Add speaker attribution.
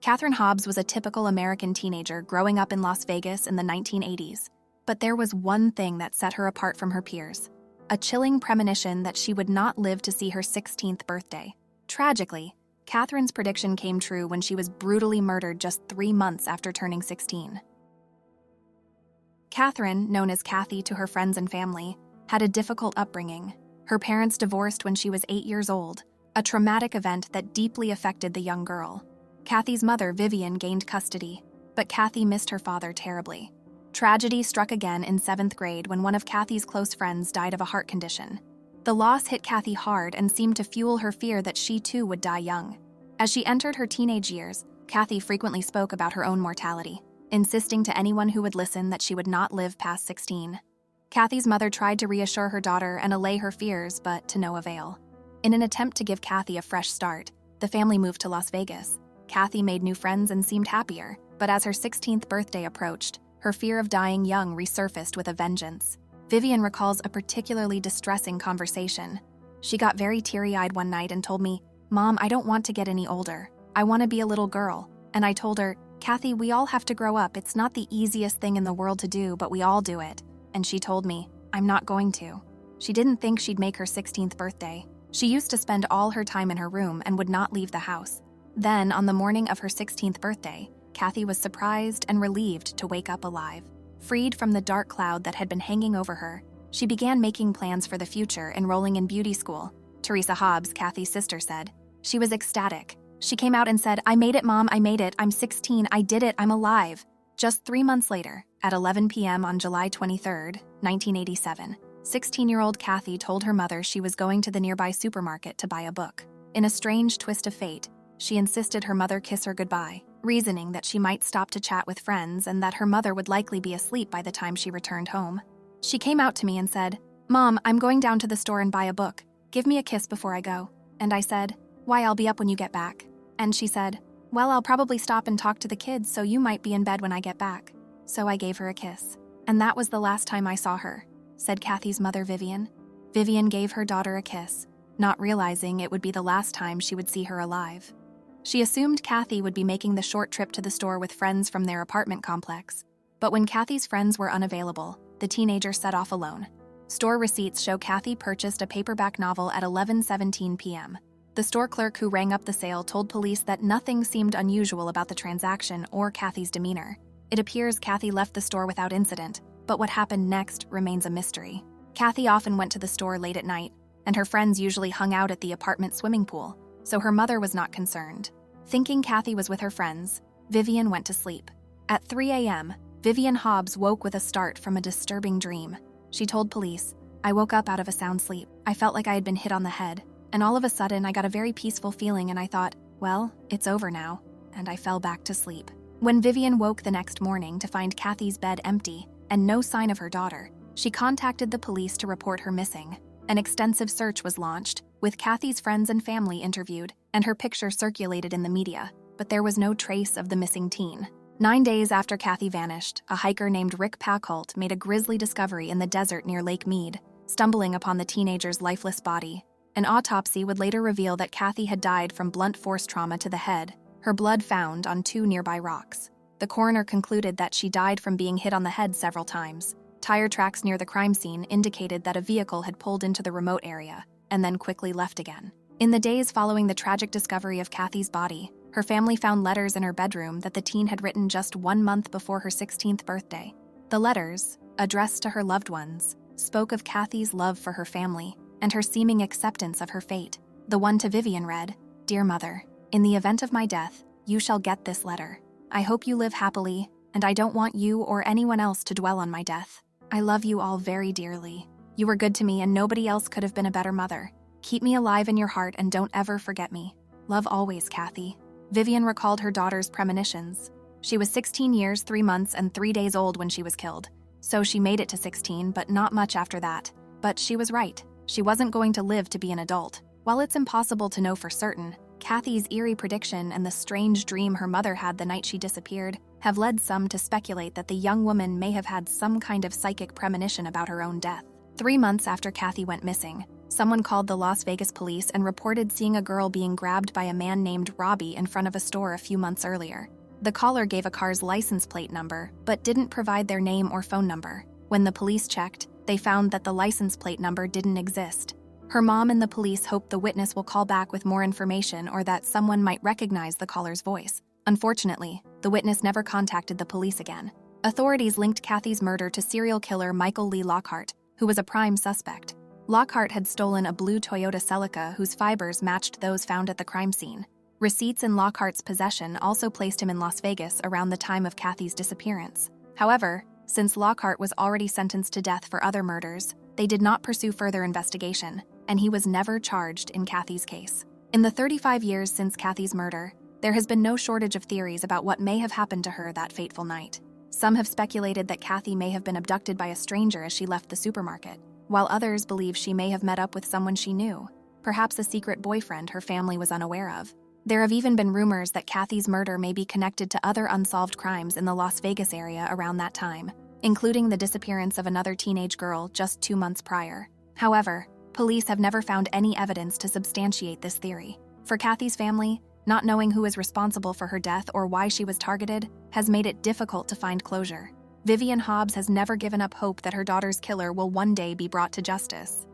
Speaker 1: Katherine Hobbs was a typical American teenager growing up in Las Vegas in the 1980s. But there was one thing that set her apart from her peers: a chilling premonition that she would not live to see her 16th birthday. Tragically, Katherine's prediction came true when she was brutally murdered just 3 months after turning 16. Katherine, known as Kathy to her friends and family, had a difficult upbringing. Her parents divorced when she was 8 years old, a traumatic event that deeply affected the young girl. Kathy's mother, Vivian, gained custody, but Kathy missed her father terribly. Tragedy struck again in 7th grade when one of Kathy's close friends died of a heart condition. The loss hit Kathy hard and seemed to fuel her fear that she too would die young. As she entered her teenage years, Kathy frequently spoke about her own mortality, insisting to anyone who would listen that she would not live past 16. Kathy's mother tried to reassure her daughter and allay her fears, but to no avail. In an attempt to give Kathy a fresh start, the family moved to Las Vegas. Kathy made new friends and seemed happier, but as her 16th birthday approached, her fear of dying young resurfaced with a vengeance. Vivian recalls a particularly distressing conversation. She got very teary-eyed one night and told me, "Mom, I don't want to get any older. I want to be a little girl." And I told her, "Kathy, we all have to grow up. It's not the easiest thing in the world to do, but we all do it." And she told me, "I'm not going to." She didn't think she'd make her 16th birthday. She used to spend all her time in her room and would not leave the house. Then, on the morning of her 16th birthday, Kathy was surprised and relieved to wake up alive. Freed from the dark cloud that had been hanging over her, she began making plans for the future, enrolling in beauty school. Teresa Hobbs, Kathy's sister, said, "She was ecstatic. She came out and said, 'I made it, Mom, I made it. I'm 16, I did it, I'm alive.'" Just 3 months later, at 11 p.m. on July 23, 1987, 16-year-old Kathy told her mother she was going to the nearby supermarket to buy a book. In a strange twist of fate, she insisted her mother kiss her goodbye, reasoning that she might stop to chat with friends and that her mother would likely be asleep by the time she returned home. She came out to me and said, "Mom, I'm going down to the store and buy a book. Give me a kiss before I go." And I said, "Why, I'll be up when you get back." And she said, "Well, I'll probably stop and talk to the kids, so you might be in bed when I get back." So I gave her a kiss. And that was the last time I saw her, said Kathy's mother, Vivian. Vivian gave her daughter a kiss, not realizing it would be the last time she would see her alive. She assumed Kathy would be making the short trip to the store with friends from their apartment complex. But when Kathy's friends were unavailable, the teenager set off alone. Store receipts show Kathy purchased a paperback novel at 11:17 p.m. The store clerk who rang up the sale told police that nothing seemed unusual about the transaction or Kathy's demeanor. It appears Kathy left the store without incident, but what happened next remains a mystery. Kathy often went to the store late at night, and her friends usually hung out at the apartment swimming pool, so her mother was not concerned. Thinking Kathy was with her friends, Vivian went to sleep. At 3 a.m., Vivian Hobbs woke with a start from a disturbing dream. She told police, "I woke up out of a sound sleep. I felt like I had been hit on the head, and all of a sudden I got a very peaceful feeling and I thought, well, it's over now," and I fell back to sleep. When Vivian woke the next morning to find Kathy's bed empty and no sign of her daughter, she contacted the police to report her missing. An extensive search was launched, with Kathy's friends and family interviewed, and her picture circulated in the media, but there was no trace of the missing teen. 9 days after Kathy vanished, a hiker named Rick Packholt made a grisly discovery in the desert near Lake Mead, stumbling upon the teenager's lifeless body. An autopsy would later reveal that Kathy had died from blunt force trauma to the head, her blood found on 2 nearby rocks. The coroner concluded that she died from being hit on the head several times. Tire tracks near the crime scene indicated that a vehicle had pulled into the remote area and then quickly left again. In the days following the tragic discovery of Kathy's body, her family found letters in her bedroom that the teen had written just 1 month before her 16th birthday. The letters, addressed to her loved ones, spoke of Kathy's love for her family and her seeming acceptance of her fate. The one to Vivian read, "Dear Mother, in the event of my death, you shall get this letter. I hope you live happily, and I don't want you or anyone else to dwell on my death. I love you all very dearly. You were good to me and nobody else could have been a better mother. Keep me alive in your heart and don't ever forget me. Love always, Kathy." Vivian recalled her daughter's premonitions. She was 16 years, 3 months, and 3 days old when she was killed. So she made it to 16, but not much after that. But she was right. She wasn't going to live to be an adult. While it's impossible to know for certain, Kathy's eerie prediction and the strange dream her mother had the night she disappeared have led some to speculate that the young woman may have had some kind of psychic premonition about her own death. 3 months after Kathy went missing, someone called the Las Vegas police and reported seeing a girl being grabbed by a man named Robbie in front of a store a few months earlier. The caller gave a car's license plate number, but didn't provide their name or phone number. When the police checked, they found that the license plate number didn't exist. Her mom and the police hope the witness will call back with more information or that someone might recognize the caller's voice. Unfortunately, the witness never contacted the police again. Authorities linked Kathy's murder to serial killer Michael Lee Lockhart, who was a prime suspect. Lockhart had stolen a blue Toyota Celica whose fibers matched those found at the crime scene. Receipts in Lockhart's possession also placed him in Las Vegas around the time of Kathy's disappearance. However, since Lockhart was already sentenced to death for other murders, they did not pursue further investigation, and he was never charged in Kathy's case. In the 35 years since Kathy's murder, there has been no shortage of theories about what may have happened to her that fateful night. Some have speculated that Kathy may have been abducted by a stranger as she left the supermarket, while others believe she may have met up with someone she knew, perhaps a secret boyfriend her family was unaware of. There have even been rumors that Kathy's murder may be connected to other unsolved crimes in the Las Vegas area around that time, including the disappearance of another teenage girl just 2 months prior. However, police have never found any evidence to substantiate this theory. For Kathy's family, not knowing who is responsible for her death or why she was targeted has made it difficult to find closure. Vivian Hobbs has never given up hope that her daughter's killer will one day be brought to justice.